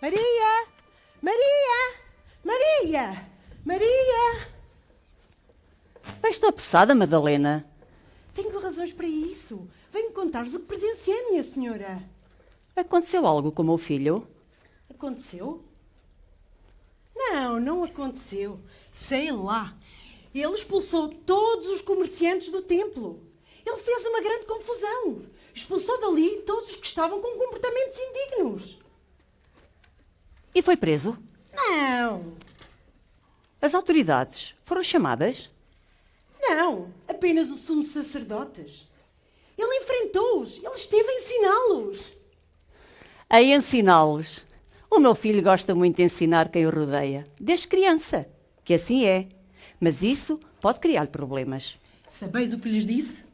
Maria! Maria! Maria! Maria! Vais apressada, Madalena. Tenho razões para isso. Venho contar-vos o que presenciei, minha senhora. Aconteceu algo com o meu filho? Aconteceu? Não, não aconteceu. Sei lá. Ele expulsou todos os comerciantes do templo. Ele fez uma grande confusão. Expulsou dali todos os que estavam com comportamentos indignos. E foi preso? Não, As autoridades foram chamadas? não. Apenas os sumos sacerdotes. Ele enfrentou-os. Ele esteve a ensiná-los. A ensiná-los. O meu filho gosta muito de ensinar quem o rodeia, desde criança, que assim é. Mas isso pode criar problemas. Sabeis o que lhes disse?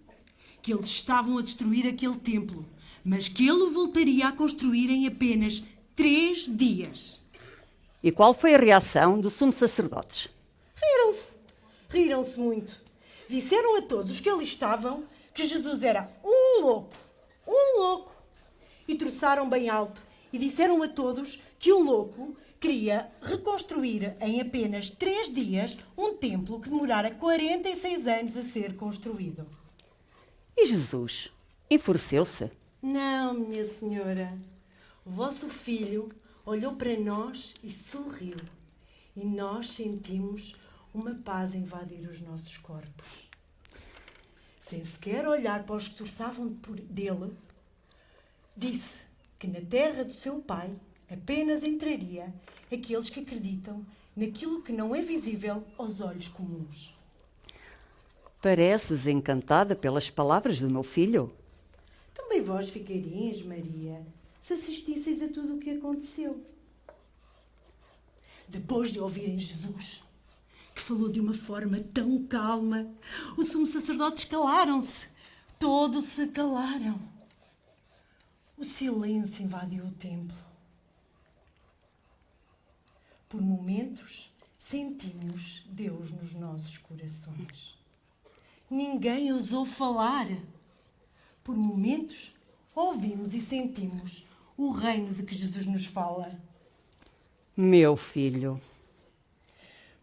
Que eles estavam a destruir aquele templo, mas que ele o voltaria a construir em apenas 3 dias. E qual foi a reação dos sumos sacerdotes? Riram-se. Riram-se muito. Disseram a todos os que ali estavam que Jesus era um louco. Um louco. E troçaram bem alto e disseram a todos que um louco queria reconstruir em apenas 3 dias um templo que demorara 46 anos a ser construído. E Jesus enfureceu-se? Não, minha senhora. O vosso filho olhou para nós e sorriu. E nós sentimos uma paz invadir os nossos corpos. Sem sequer olhar para os que torçavam dele, disse que na terra do seu pai apenas entraria aqueles que acreditam naquilo que não é visível aos olhos comuns. Pareces encantada pelas palavras do meu filho? Também vós ficarias, Maria, se assistisseis a tudo o que aconteceu. Depois de ouvirem Jesus, que falou de uma forma tão calma, os sumos sacerdotes calaram-se. Todos se calaram. O silêncio invadiu o templo. Por momentos, sentimos Deus nos nossos corações. Ninguém ousou falar. Por momentos, ouvimos e sentimos o reino de que Jesus nos fala. Meu filho.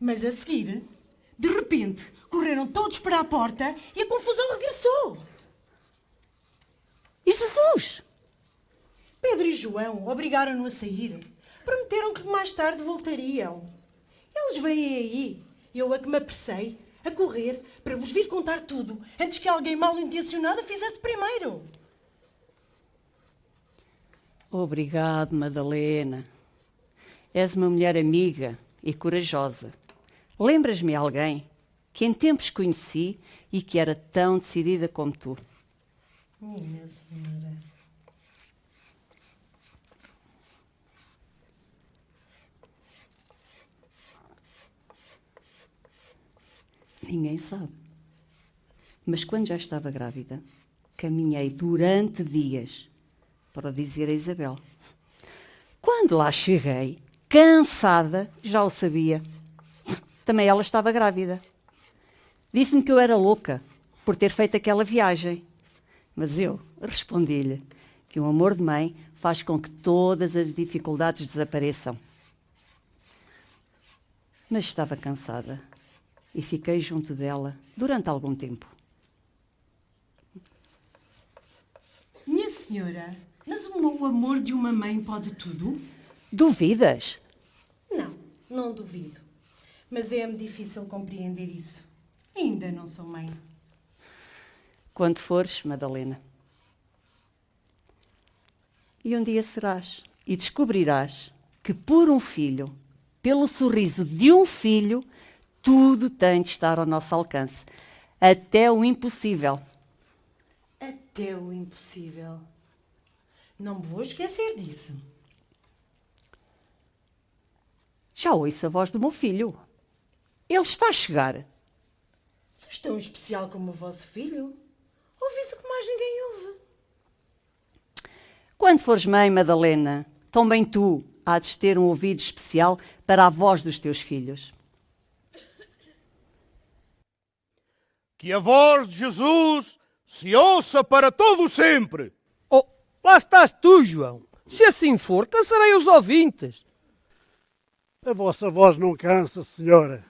Mas a seguir, de repente, correram todos para a porta e a confusão regressou. E Jesus? Pedro e João obrigaram-no a sair. Prometeram que mais tarde voltariam. Eles vêm aí. Eu é que me apressei a correr para vos vir contar tudo antes que alguém mal intencionado a fizesse primeiro. Obrigado, Madalena. És uma mulher amiga e corajosa. Lembras-me alguém que em tempos conheci e que era tão decidida como tu. Minha senhora. Ninguém sabe. Mas quando já estava grávida, caminhei durante dias para o dizer a Isabel. Quando lá cheguei, cansada, já o sabia. Também ela estava grávida. Disse-me que eu era louca por ter feito aquela viagem. Mas eu respondi-lhe que o amor de mãe faz com que todas as dificuldades desapareçam. Mas estava cansada e fiquei junto dela durante algum tempo. Minha senhora, mas o amor de uma mãe pode tudo? Duvidas? Não, não duvido. Mas é-me difícil compreender isso. Ainda não sou mãe. Quando fores, Madalena. E um dia serás e descobrirás que por um filho, pelo sorriso de um filho, tudo tem de estar ao nosso alcance. Até o impossível. Até o impossível. Não me vou esquecer disso. Já ouço a voz do meu filho. Ele está a chegar. Sois tão especial como o vosso filho? Ouvi-se o que mais ninguém ouve. Quando fores mãe, Madalena, também tu há de ter um ouvido especial para a voz dos teus filhos. Que a voz de Jesus se ouça para todo sempre. Oh, lá estás tu, João. Se assim for, cansarei os ouvintes. A vossa voz não cansa, senhora.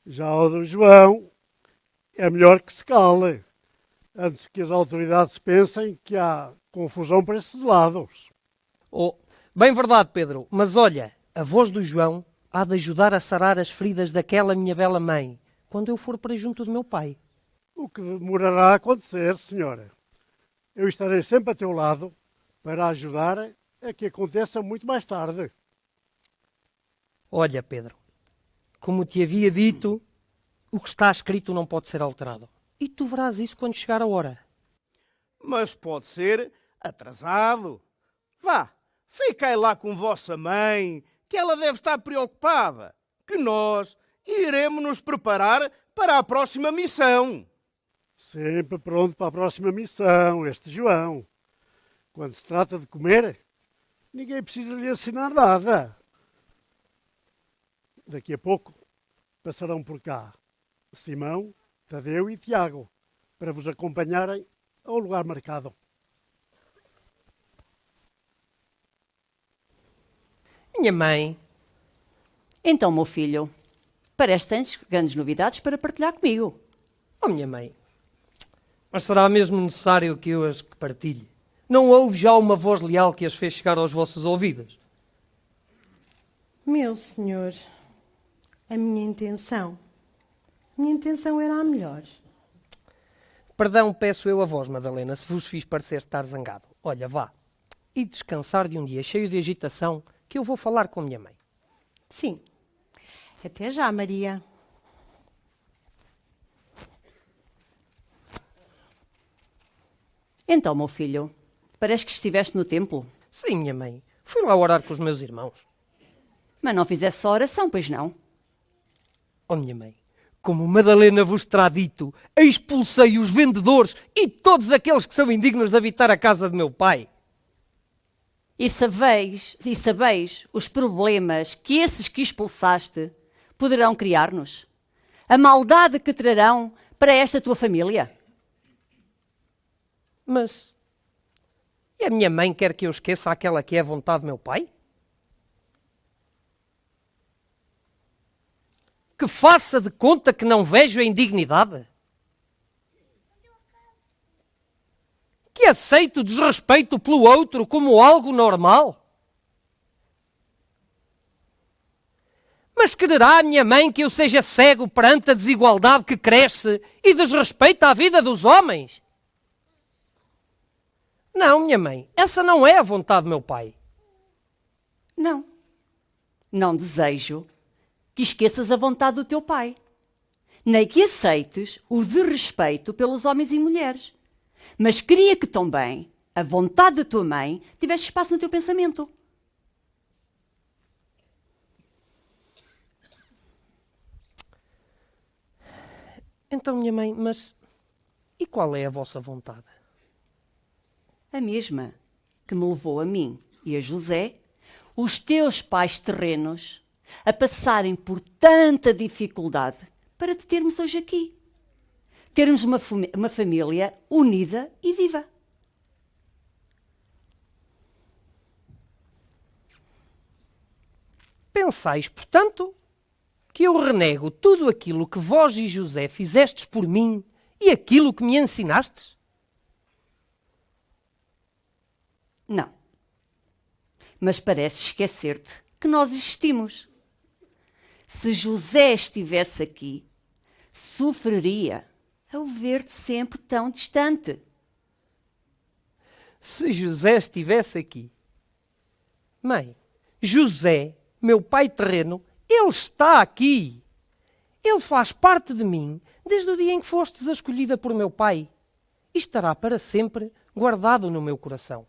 Já o do João é melhor que se cale, antes que as autoridades pensem que há confusão para esses lados. Oh, bem verdade, Pedro, mas olha, a voz do João há de ajudar a sarar as feridas daquela minha bela mãe, quando eu for para junto do meu pai. O que demorará a acontecer, senhora. Eu estarei sempre a teu lado para ajudar a que aconteça muito mais tarde. Olha, Pedro, como te havia dito, o que está escrito não pode ser alterado. E tu verás isso quando chegar a hora. Mas pode ser atrasado. Vá, fiquei lá com vossa mãe, que ela deve estar preocupada, que nós iremos nos preparar para a próxima missão. Sempre pronto para a próxima missão, este João. Quando se trata de comer, ninguém precisa lhe ensinar nada. Daqui a pouco passarão por cá Simão, Tadeu e Tiago para vos acompanharem ao lugar marcado. Minha mãe, Então, meu filho, parece que tens grandes novidades para partilhar comigo. oh minha mãe, mas será mesmo necessário que eu as partilhe? Não houve já uma voz leal que as fez chegar aos vossos ouvidos? Meu senhor, a minha intenção era a melhor. Perdão peço eu a vós, Madalena, se vos fiz parecer estar zangado. Olha, vá, e descansar de um dia cheio de agitação, que eu vou falar com a minha mãe. Sim. Até já, Maria. Então, meu filho, parece que estiveste no templo, Sim, minha mãe, fui lá orar com os meus irmãos. mas não fizeste só oração, pois não? Oh, minha mãe, como Madalena vos terá dito, expulsei os vendedores e todos aqueles que são indignos de habitar a casa de meu pai. E sabeis os problemas que esses que expulsaste poderão criar-nos? A maldade que trarão para esta tua família? Mas, e a minha mãe quer que eu esqueça aquela que é a vontade de meu pai? Que faça de conta que não vejo a indignidade? Que aceite o desrespeito pelo outro como algo normal? Mas quererá a minha mãe que eu seja cego perante a desigualdade que cresce e desrespeita a vida dos homens? Não, minha mãe, essa não é a vontade do meu pai. Não. Não desejo que esqueças a vontade do teu pai, nem que aceites o desrespeito pelos homens e mulheres. Mas queria que também a vontade da tua mãe tivesse espaço no teu pensamento. Então, minha mãe, mas e qual é a vossa vontade? A mesma que me levou a mim e a José, os teus pais terrenos, a passarem por tanta dificuldade para te termos hoje aqui. Termos uma família unida e viva. Pensais, portanto, que eu renego tudo aquilo que vós e José fizestes por mim e aquilo que me ensinastes? Não. Mas parece esquecer-te que nós existimos. Se José estivesse aqui, sofreria ao ver-te sempre tão distante. Se José estivesse aqui. Mãe, José, meu pai terreno, ele está aqui. Ele faz parte de mim desde o dia em que fostes a escolhida por meu pai. E estará para sempre guardado no meu coração.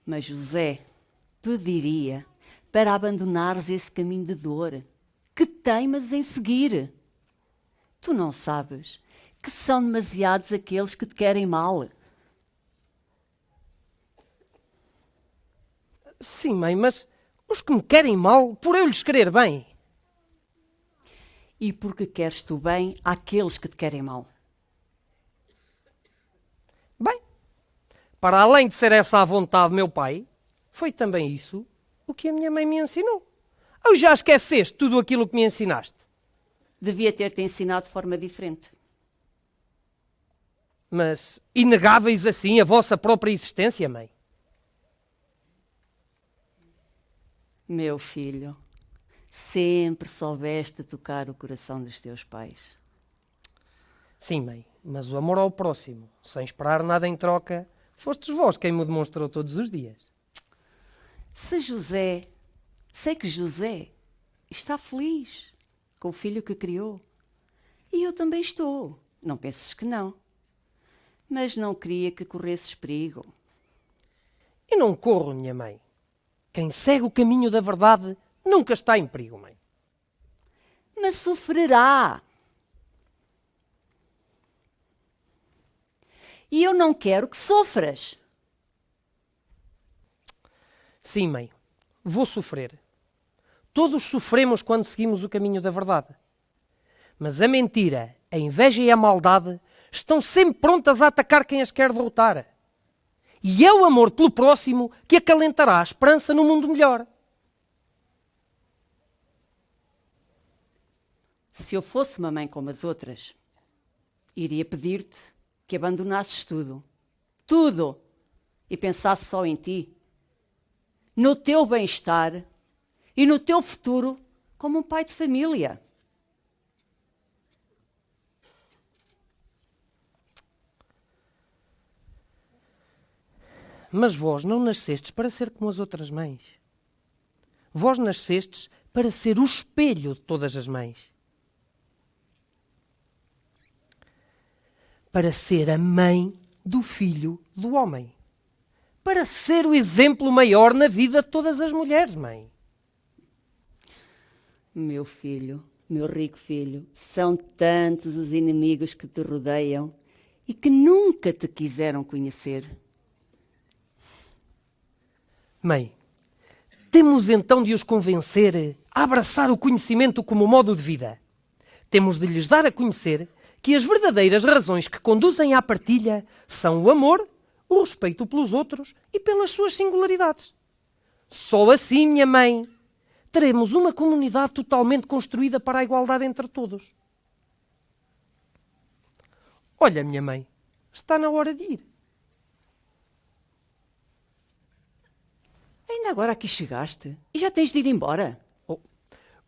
Mas José pediria para abandonares esse caminho de dor que teimas em seguir. Tu não sabes que são demasiados aqueles que te querem mal. Sim, mãe, mas os que me querem mal, por eu lhes querer bem. E porque queres tu bem àqueles que te querem mal. Bem, para além de ser essa a vontade do meu pai, foi também isso o que a minha mãe me ensinou. Ou já esqueceste tudo aquilo que me ensinaste? Devia ter-te ensinado de forma diferente. Mas inegáveis assim a vossa própria existência, mãe? Meu filho, sempre soubeste tocar o coração dos teus pais. Sim, mãe, mas o amor ao próximo, sem esperar nada em troca, fostes vós quem me demonstrou todos os dias. Sei que José está feliz com o filho que criou. E eu também estou, não penses que não. Mas não queria que corresses perigo. E não corro, minha mãe. Quem segue o caminho da verdade nunca está em perigo, mãe. Mas sofrerá. E eu não quero que sofras. Sim, mãe, vou sofrer. Todos sofremos quando seguimos o caminho da verdade. Mas a mentira, a inveja e a maldade estão sempre prontas a atacar quem as quer derrotar. E é o amor pelo próximo que acalentará a esperança no mundo melhor. Se eu fosse uma mãe como as outras, iria pedir-te que abandonasses tudo. Tudo. E pensasses só em ti. No teu bem-estar e no teu futuro como um pai de família. Mas vós não nascestes para ser como as outras mães. Vós nascestes para ser o espelho de todas as mães. Para ser a mãe do filho do homem. Para ser o exemplo maior na vida de todas as mulheres, mãe. Meu filho, meu rico filho, são tantos os inimigos que te rodeiam e que nunca te quiseram conhecer. Mãe, temos então de os convencer a abraçar o conhecimento como modo de vida. Temos de lhes dar a conhecer que as verdadeiras razões que conduzem à partilha são o amor, o respeito pelos outros e pelas suas singularidades. Só assim, minha mãe, teremos uma comunidade totalmente construída para a igualdade entre todos. Olha, minha mãe, está na hora de ir. Ainda agora aqui chegaste e já tens de ir embora. Oh,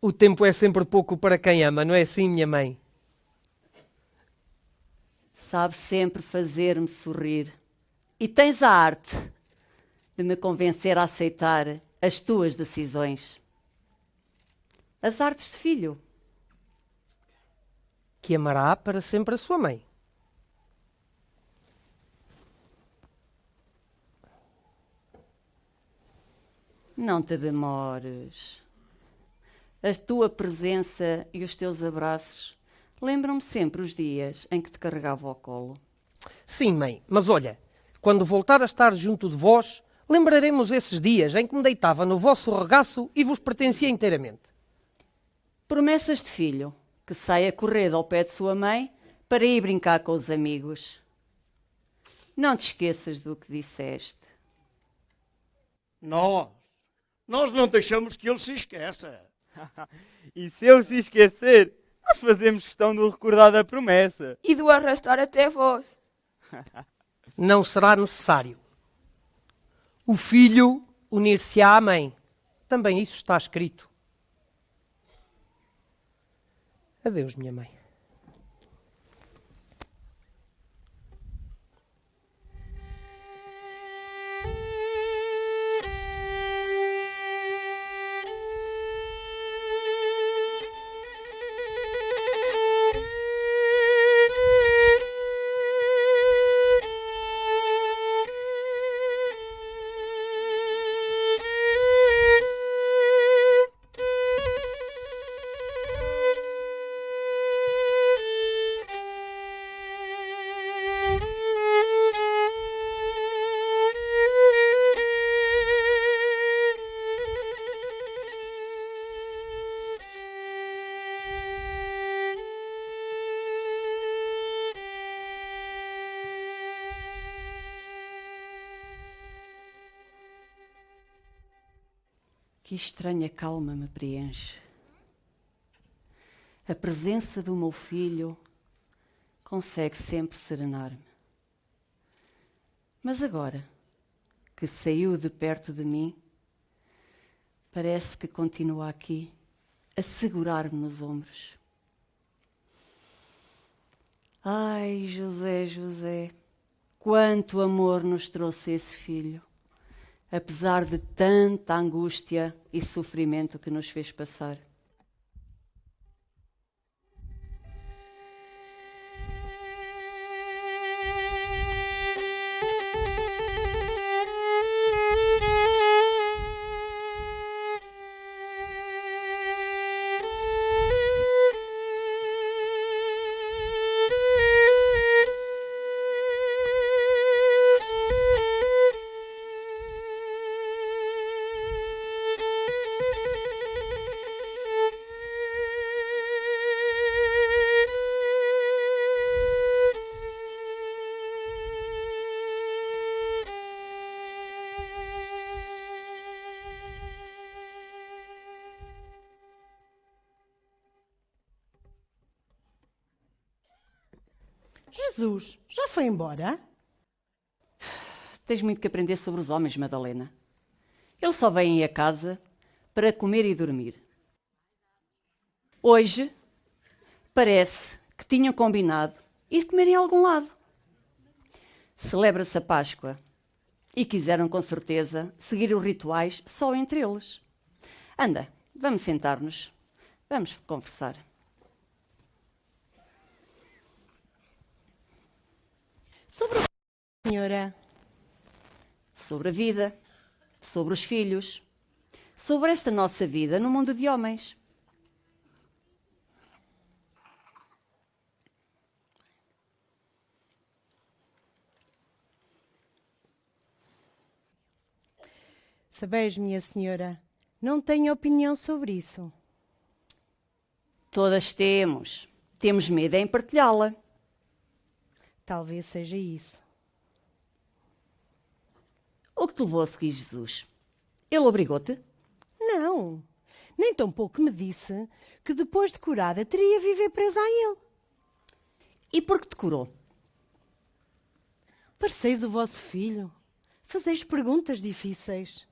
o tempo é sempre pouco para quem ama, não é assim, minha mãe? Sabe sempre fazer-me sorrir. E tens a arte de me convencer a aceitar as tuas decisões. As artes de filho. Que amará para sempre a sua mãe. Não te demores. A tua presença e os teus abraços lembram-me sempre os dias em que te carregava ao colo. Sim, mãe, mas olha, quando voltar a estar junto de vós, lembraremos esses dias em que me deitava no vosso regaço e vos pertencia inteiramente. Promessas de filho que sai a correr ao pé de sua mãe para ir brincar com os amigos. Não te esqueças do que disseste. Nós não deixamos que ele se esqueça. E se ele se esquecer, nós fazemos questão de o recordar da promessa. E do arrastar até vós. Não será necessário. O filho unir-se-á à mãe. Também isso está escrito. Adeus, minha mãe. Que estranha calma me preenche. A presença do meu filho consegue sempre serenar-me. Mas agora que saiu de perto de mim, parece que continua aqui a segurar-me nos ombros. Ai, José, José, quanto amor nos trouxe esse filho, apesar de tanta angústia e sofrimento que nos fez passar. Jesus, já foi embora? Tens muito que aprender sobre os homens, Madalena. Eles só vêm a casa para comer e dormir. Hoje, parece que tinham combinado ir comer em algum lado. Celebra-se a Páscoa e quiseram, com certeza, seguir os rituais só entre eles. Anda, vamos sentar-nos. Vamos conversar. Sobre o que, senhora? Sobre a vida, sobre os filhos, sobre esta nossa vida no mundo de homens. Sabeis, minha senhora, não tenho opinião sobre isso. Todas temos. Temos medo em partilhá-la. Talvez seja isso. O que te levou a seguir Jesus? Ele obrigou-te? Não, nem tampouco me disse que depois de curada teria viver presa a ele. E por que te curou? Pareceis o vosso filho. Fazeis perguntas difíceis.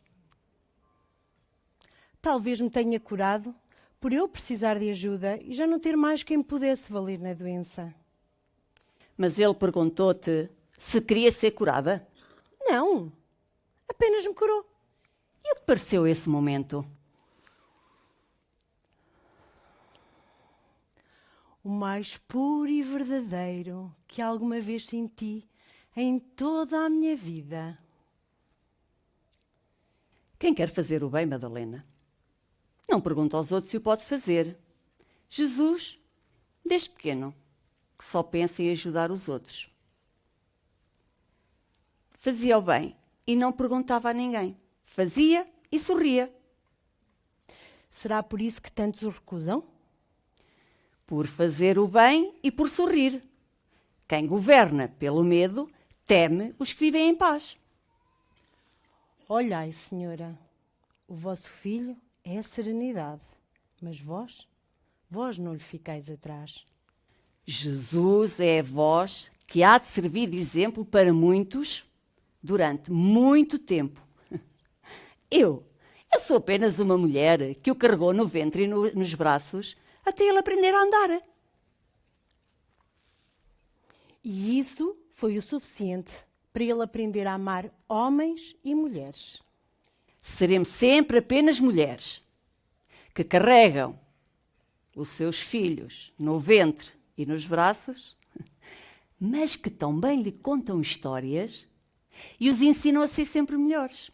Talvez me tenha curado por eu precisar de ajuda e já não ter mais quem me pudesse valer na doença. Mas ele perguntou-te se queria ser curada? Não, apenas me curou. E o que pareceu esse momento? O mais puro e verdadeiro que alguma vez senti em toda a minha vida. Quem quer fazer o bem, Madalena, não pergunta aos outros se o pode fazer. Jesus, desde pequeno, que só pensa em ajudar os outros. Fazia o bem e não perguntava a ninguém. Fazia e sorria. Será por isso que tantos o recusam? Por fazer o bem e por sorrir. Quem governa pelo medo teme os que vivem em paz. Olhai, senhora, o vosso filho é a serenidade, mas vós não lhe ficais atrás. Jesus é a voz que há de servir de exemplo para muitos durante muito tempo. Eu sou apenas uma mulher que o carregou no ventre e nos braços até ele aprender a andar. E isso foi o suficiente para ele aprender a amar homens e mulheres. Seremos sempre apenas mulheres que carregam os seus filhos no ventre e nos braços, mas que também lhe contam histórias e os ensinam a ser sempre melhores.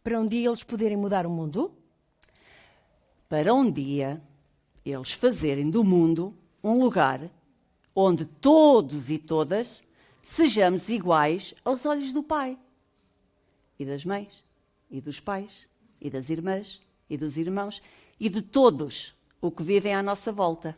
Para um dia eles poderem mudar o mundo? Para um dia eles fazerem do mundo um lugar onde todos e todas sejamos iguais aos olhos do Pai, e das mães, e dos pais, e das irmãs, e dos irmãos, e de todos o que vivem à nossa volta.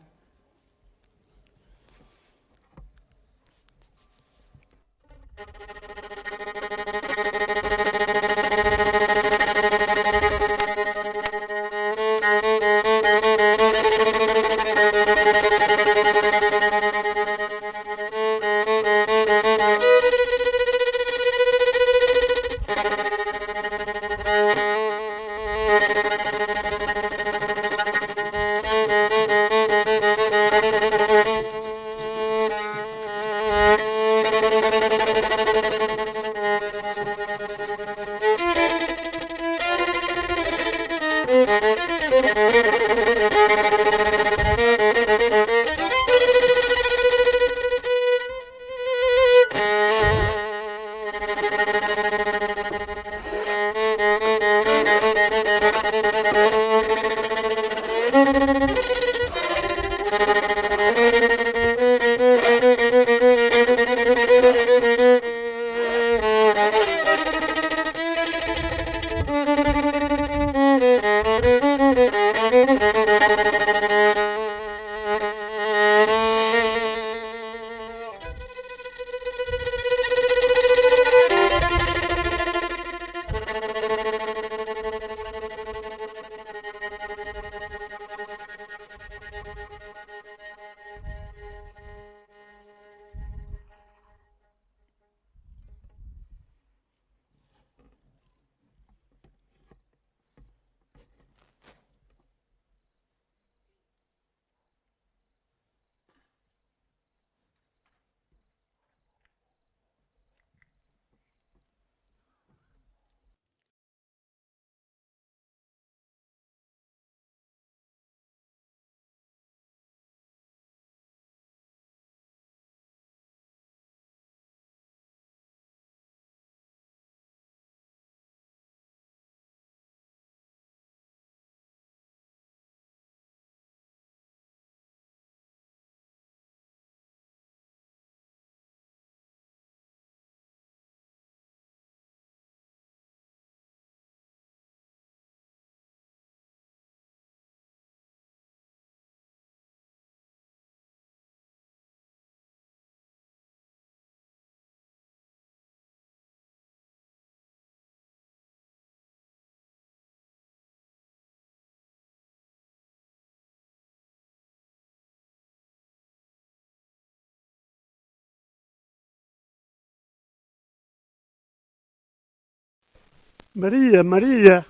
Maria, Maria,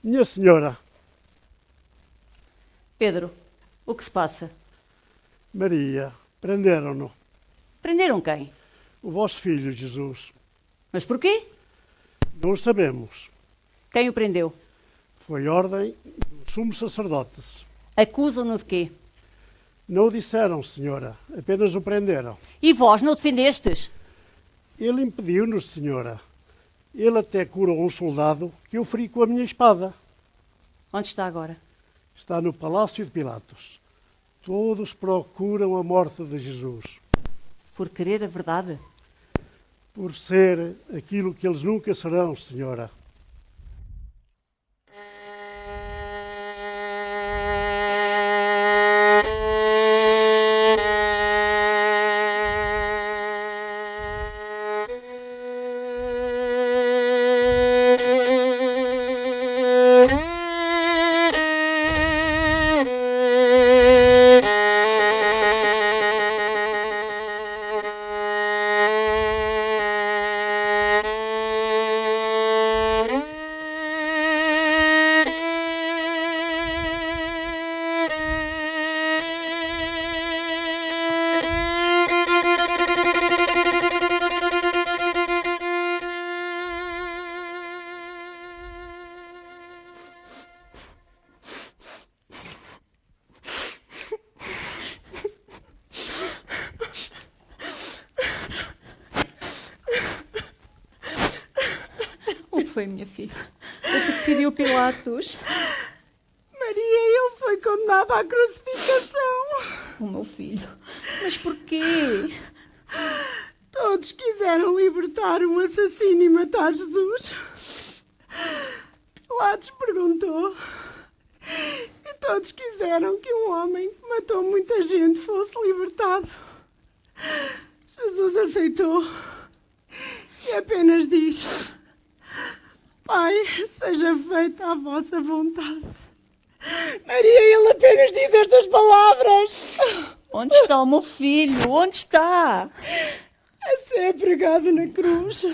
minha senhora. Pedro, o que se passa? Maria, prenderam-no. Prenderam quem? O vosso filho, Jesus. Mas porquê? Não o sabemos. Quem o prendeu? Foi ordem do sumo sacerdote. Acusam-no de quê? Não o disseram, senhora. Apenas o prenderam. E vós não o defendestes? Ele impediu-nos, senhora. Ele até curou um soldado que eu feri com a minha espada. Onde está agora? Está no Palácio de Pilatos. Todos procuram a morte de Jesus. Por querer a verdade? Por ser aquilo que eles nunca serão, senhora. Foi, minha filha. O que decidiu Pilatos? Maria, ele foi condenado à crucificação. O meu filho. Mas porquê? Todos quiseram libertar um assassino e matar Jesus. Pilatos perguntou. E todos quiseram que um homem que matou muita gente fosse libertado. Jesus aceitou. E apenas diz: Pai, seja feita a vossa vontade. Maria, ele apenas diz estas palavras. palavras. Onde está o meu filho? Onde está? A ser pregado na cruz.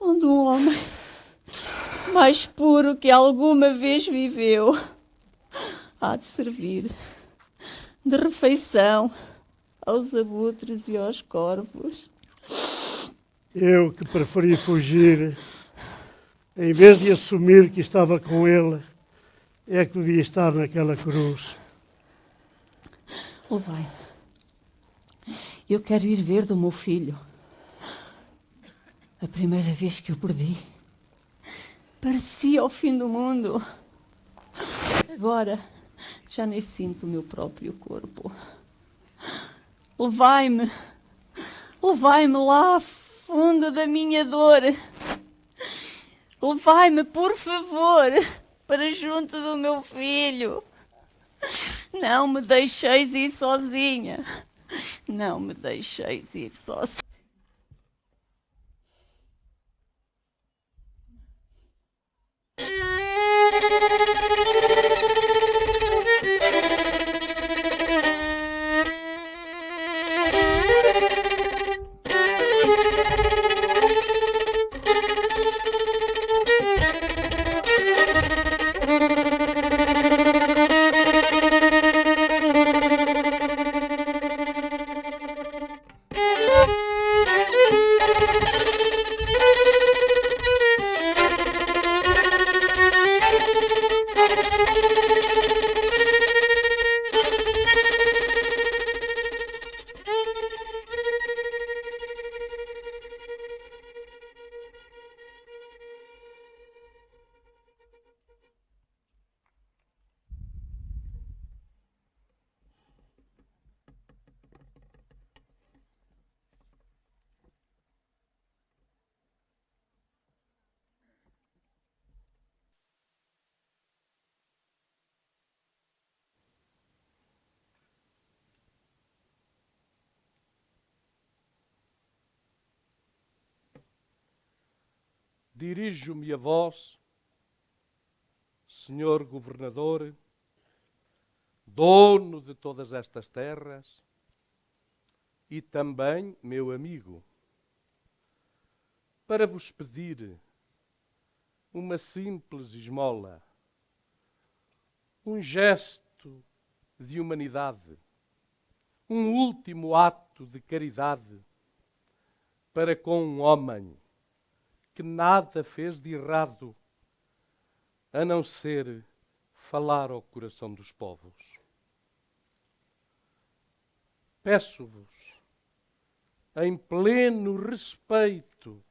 Onde um homem mais puro que alguma vez viveu há de servir de refeição aos abutres e aos corvos. Eu que preferi fugir, em vez de assumir que estava com ele, é que devia estar naquela cruz. Levai-me. Eu quero ir ver do meu filho. A primeira vez que o perdi, parecia o fim do mundo. Agora, já nem sinto o meu próprio corpo. Levai-me. Levai-me lá ao fundo da minha dor. Levai-me, por favor, para junto do meu filho. Não me deixeis ir sozinha. Não me deixeis ir sozinha. Dirijo-me a vós, Senhor Governador, dono de todas estas terras, e também meu amigo, para vos pedir uma simples esmola, um gesto de humanidade, um último ato de caridade para com um homem que nada fez de errado, a não ser falar ao coração dos povos. Peço-vos, em pleno respeito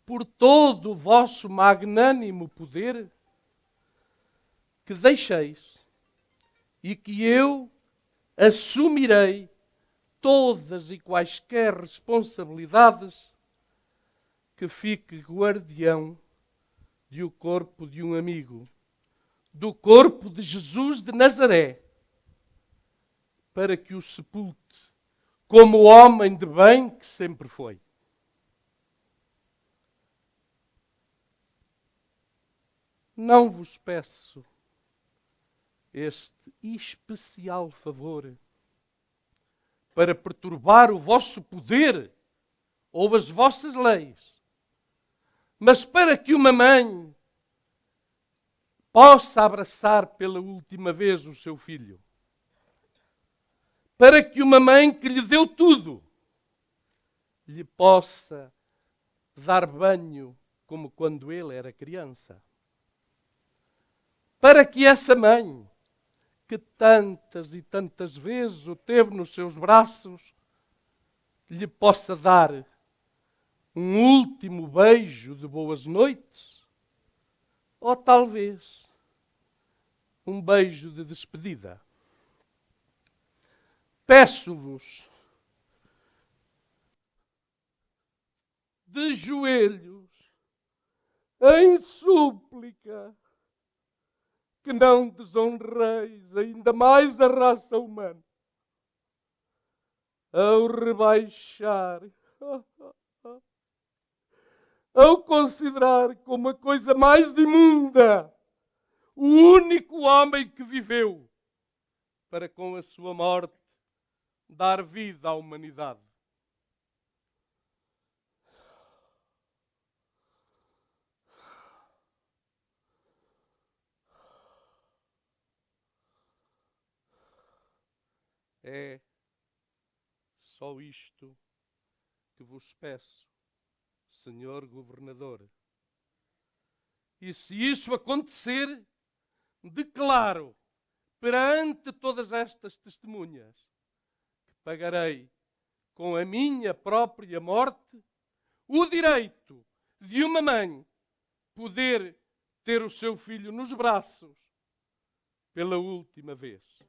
por todo o vosso magnânimo poder, que deixeis e que eu assumirei todas e quaisquer responsabilidades, que fique guardião de o corpo de um amigo, do corpo de Jesus de Nazaré, para que o sepulte como o homem de bem que sempre foi. Não vos peço este especial favor para perturbar o vosso poder ou as vossas leis, mas para que uma mãe possa abraçar pela última vez o seu filho. Para que uma mãe que lhe deu tudo, lhe possa dar banho como quando ele era criança. Para que essa mãe, que tantas e tantas vezes o teve nos seus braços, lhe possa dar um último beijo de boas noites, ou talvez um beijo de despedida. Peço-vos, de joelhos, em súplica, que não desonreis ainda mais a raça humana, ao rebaixar, ao considerar como a coisa mais imunda o único homem que viveu para com a sua morte dar vida à humanidade. É só isto que vos peço, Senhor Governador. E se isso acontecer, declaro perante todas estas testemunhas que pagarei com a minha própria morte o direito de uma mãe poder ter o seu filho nos braços pela última vez.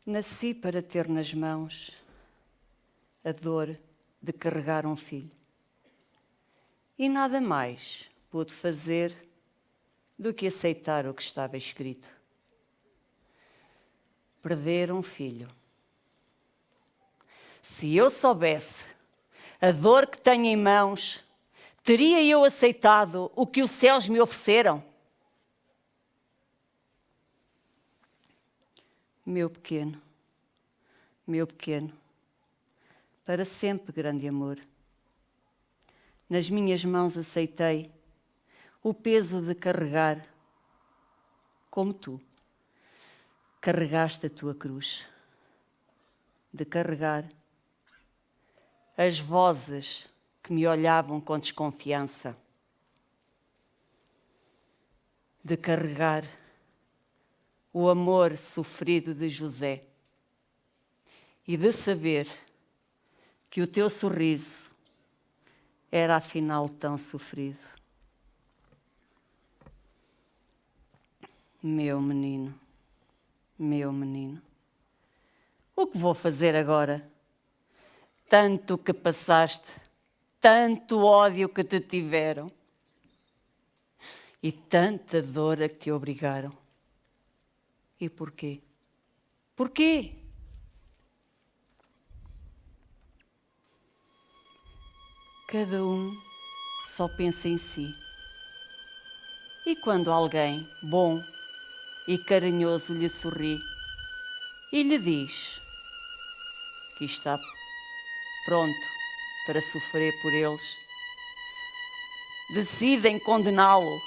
Nasci para ter nas mãos a dor de carregar um filho. E nada mais pude fazer do que aceitar o que estava escrito. Perder um filho. Se eu soubesse a dor que tenho em mãos, teria eu aceitado o que os céus me ofereceram? Meu pequeno, para sempre grande amor, nas minhas mãos aceitei o peso de carregar, como tu carregaste a tua cruz, de carregar as vozes que me olhavam com desconfiança, de carregar o amor sofrido de José e de saber que o teu sorriso era afinal tão sofrido. Meu menino, o que vou fazer agora? Tanto que passaste, tanto ódio que te tiveram e tanta dor a que te obrigaram. E porquê? Porquê? Cada um só pensa em si. E quando alguém bom e carinhoso lhe sorri e lhe diz que está pronto para sofrer por eles, decidem condená-lo,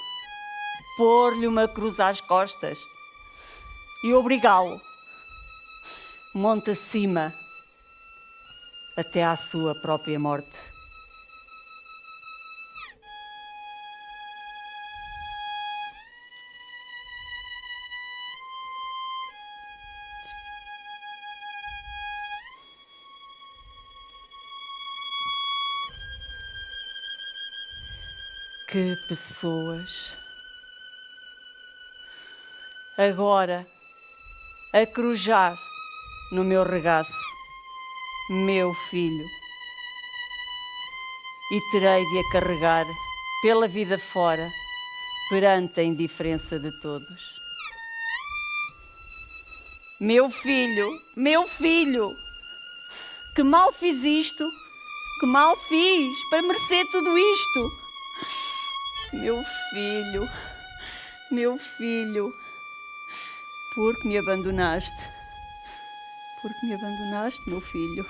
pôr-lhe uma cruz às costas e obrigá-lo monte acima até à sua própria morte. Que pessoas! Agora, a crojar no meu regaço, meu filho, e terei de a carregar pela vida fora, perante a indiferença de todos. Meu filho, que mal fiz isto, que mal fiz para merecer tudo isto? Meu filho, porque me abandonaste, meu filho.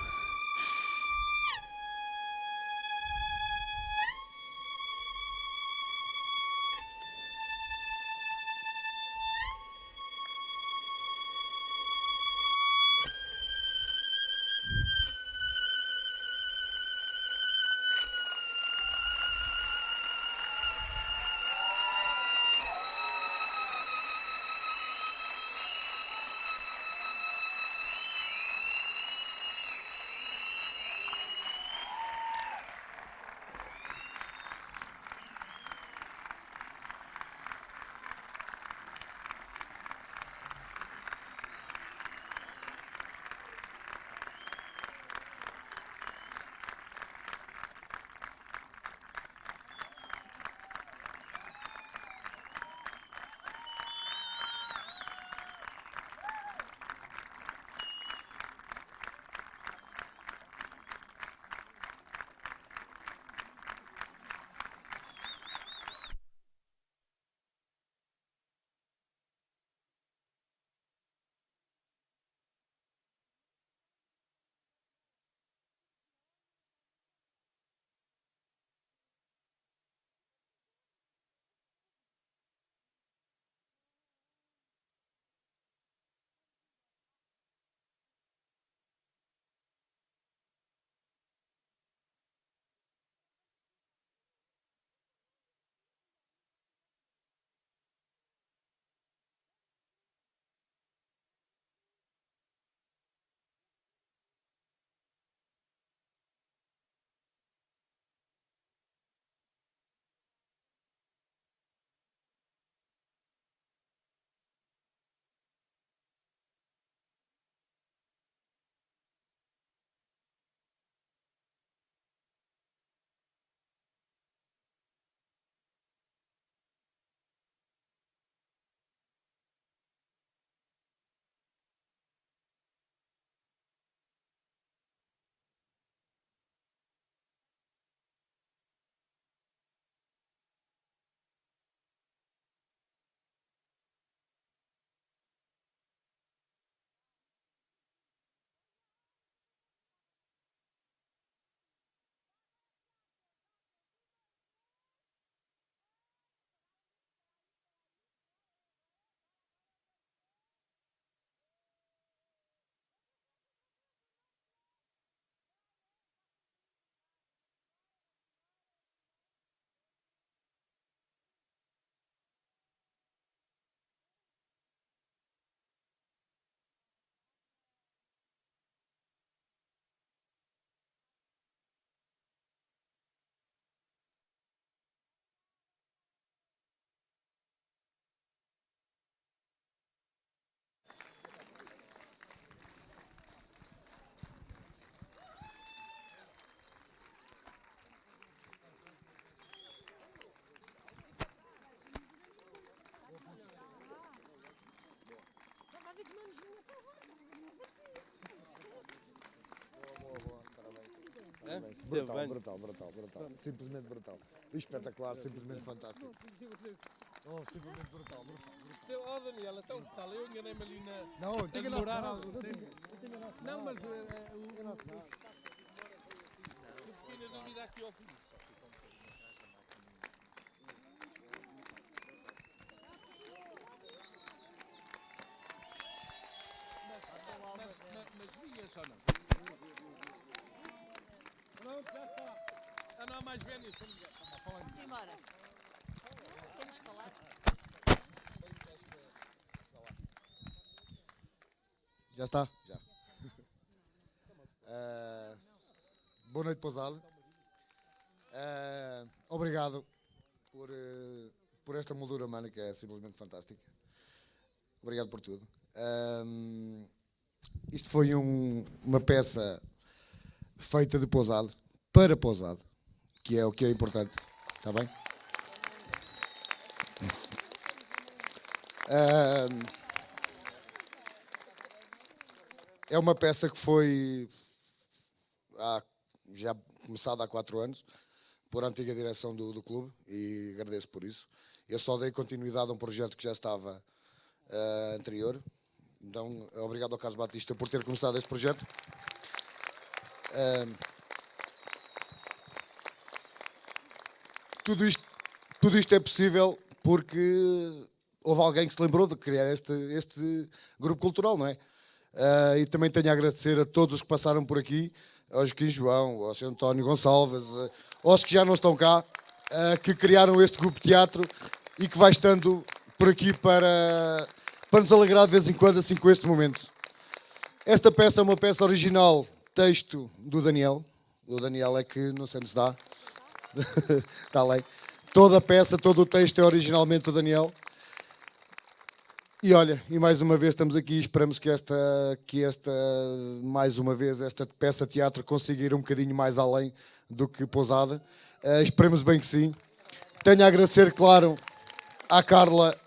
Brutal, brutal, brutal, brutal. Simplesmente brutal. Espetacular, simplesmente fantástico. Oh, simplesmente brutal, brutal. Oh, Daniel, então que tal? Eu enganei-me ali na. Não, não tem demorar nada. algum tempo. Não, mas eu fiquei na dúvida aqui ao fim. Mas vinhas ou não? Pronto, já está. Já não há mais vénias para ninguém. Embora. Temos que falar. Já está? Já. Boa noite, pousada. Obrigado por esta moldura humana que é simplesmente fantástica. Obrigado por tudo. Isto foi uma peça feita de pousado, para pousado, que é o que é importante. Está bem? É uma peça que foi já começada há 4 anos por a antiga direção do clube e agradeço por isso. Eu só dei continuidade a um projeto que já estava anterior. Então, obrigado ao Carlos Batista por ter começado este projeto. Tudo isto é possível porque houve alguém que se lembrou de criar este grupo cultural, não é? E também tenho a agradecer a todos os que passaram por aqui, ao Joaquim João, ao Sr. António Gonçalves, aos que já não estão cá, que criaram este grupo de teatro e que vai estando por aqui para nos alegrar de vez em quando assim com este momento. Esta peça é uma peça original, texto do Daniel. O Daniel é que não sei se dá. Está além. Toda a peça, todo o texto é originalmente do Daniel. E olha, e mais uma vez estamos aqui, esperamos que mais uma vez, esta peça de teatro consiga ir um bocadinho mais além do que Pousada. Esperemos bem que sim. Tenho a agradecer, claro, à Carla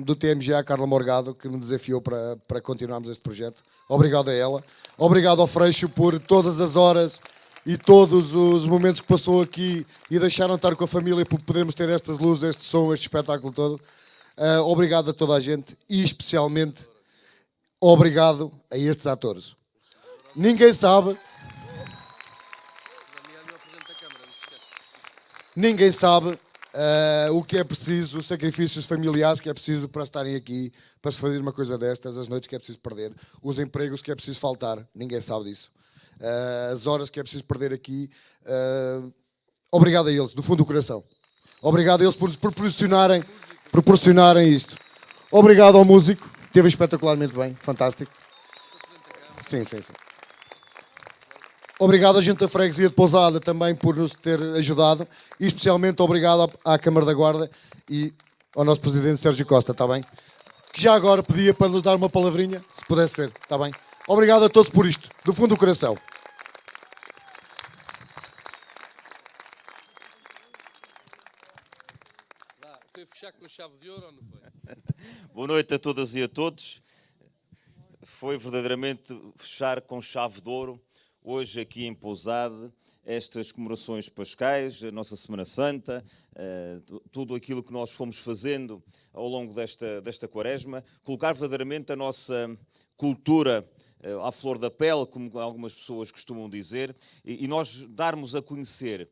do TMG, a Carla Morgado, que me desafiou para continuarmos este projeto. Obrigado a ela. Obrigado ao Freixo por todas as horas e todos os momentos que passou aqui e deixaram estar com a família por podermos ter estas luzes, este som, este espetáculo todo. Obrigado a toda a gente e especialmente obrigado a estes atores. Ninguém sabe o que é preciso, os sacrifícios familiares que é preciso para estarem aqui, para se fazer uma coisa destas, as noites que é preciso perder, os empregos que é preciso faltar, ninguém sabe disso. As horas que é preciso perder aqui. Obrigado a eles, do fundo do coração. Obrigado a eles por proporcionarem isto. Obrigado ao músico, esteve espetacularmente bem, fantástico. Sim. Obrigado à gente da Freguesia de Pousada também por nos ter ajudado e especialmente obrigado à Câmara da Guarda e ao nosso Presidente Sérgio Costa, está bem? Que já agora pedia para nos dar uma palavrinha, se pudesse ser, está bem? Obrigado a todos por isto, do fundo do coração. Foi fechar com chave de ouro ou não foi? Boa noite a todas e a todos. Foi verdadeiramente fechar com chave de ouro, hoje aqui em Pousada, estas comemorações pascais, a nossa Semana Santa, tudo aquilo que nós fomos fazendo ao longo desta quaresma, colocar verdadeiramente a nossa cultura à flor da pele, como algumas pessoas costumam dizer, e nós darmos a conhecer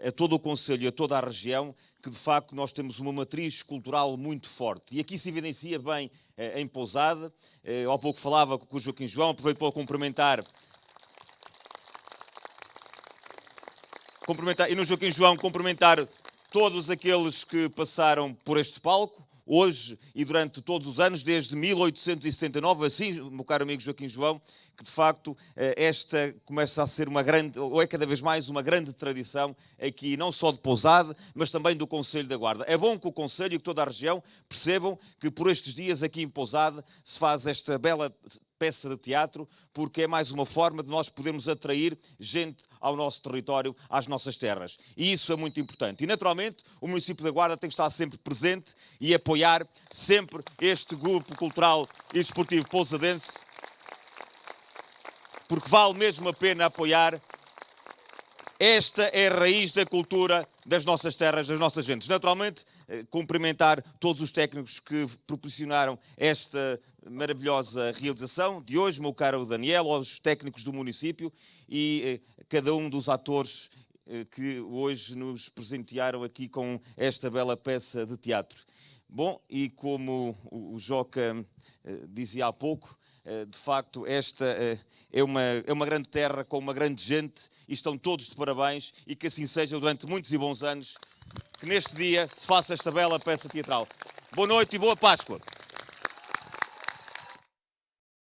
a todo o concelho e a toda a região que, de facto, nós temos uma matriz cultural muito forte. E aqui se evidencia bem em Pousada. Há pouco falava com o Joaquim João, aproveito para o cumprimentar. E no Joaquim João cumprimentar todos aqueles que passaram por este palco, hoje e durante todos os anos, desde 1879, assim, meu caro amigo Joaquim João, que de facto esta começa a ser uma grande, ou é cada vez mais uma grande tradição aqui, não só de Pousada, mas também do Concelho da Guarda. É bom que o Concelho e que toda a região percebam que por estes dias aqui em Pousada se faz esta bela peça de teatro, porque é mais uma forma de nós podermos atrair gente ao nosso território, às nossas terras. E isso é muito importante. E, naturalmente, o município da Guarda tem que estar sempre presente e apoiar sempre este grupo cultural e desportivo pousadense, porque vale mesmo a pena apoiar. Esta é a raiz da cultura das nossas terras, das nossas gentes. Naturalmente, cumprimentar todos os técnicos que proporcionaram esta maravilhosa realização de hoje, meu caro Daniel, aos técnicos do município e cada um dos atores que hoje nos presentearam aqui com esta bela peça de teatro. Bom, e como o Joca dizia há pouco, de facto, esta é uma grande terra com uma grande gente e estão todos de parabéns e que assim seja durante muitos e bons anos, que neste dia se faça esta bela peça teatral. Boa noite e boa Páscoa!